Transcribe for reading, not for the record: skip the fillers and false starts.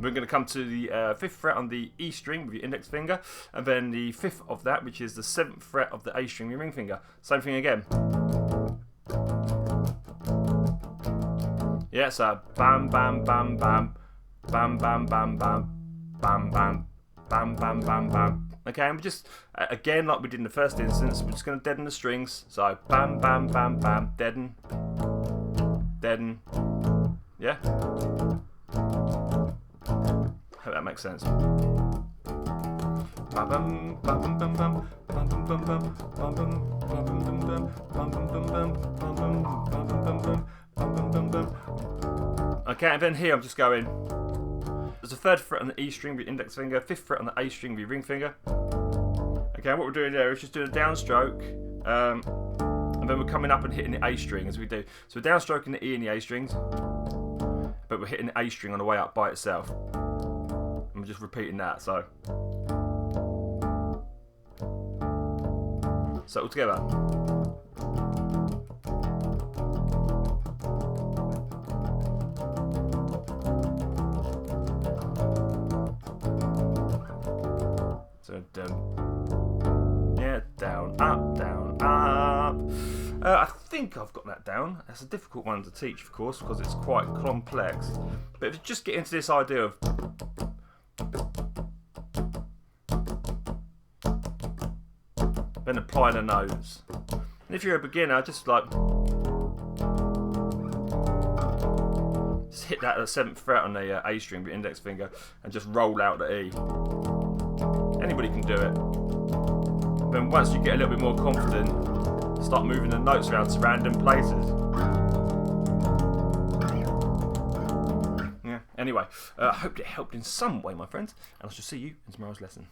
We're going to come to the 5th fret on the E string with your index finger, and then the 5th of that, which is the 7th fret of the A string with your ring finger. Same thing again. Yeah, so bam, bam, bam, bam, bam, bam, bam, bam, bam, bam, bam, bam, bam, bam. Okay, and we just, again, like we did in the first instance, we're just going to deaden the strings. So bam, bam, bam, bam, deaden, deaden. Yeah? Hope that makes sense. Okay, and then here I'm just going. There's a 3rd fret on the E string with your index finger, 5th fret on the A string with your ring finger. Okay, what we're doing there is just doing a downstroke, and then we're coming up and hitting the A string as we do. So we're downstroking the E and the A strings, but we're hitting the A string on the way up by itself. And we're just repeating that, so all together. So yeah, down, up, down, up. I think I've got that down. That's a difficult one to teach, of course, because it's quite complex. But if you just get into this idea of then apply the notes. And if you're a beginner, just hit that at the 7th fret on the A string with your index finger and just roll out the E. Anybody can do it. Then once you get a little bit more confident, start moving the notes around to random places. Yeah. Anyway, I hope it helped in some way, my friends, and I shall see you in tomorrow's lesson.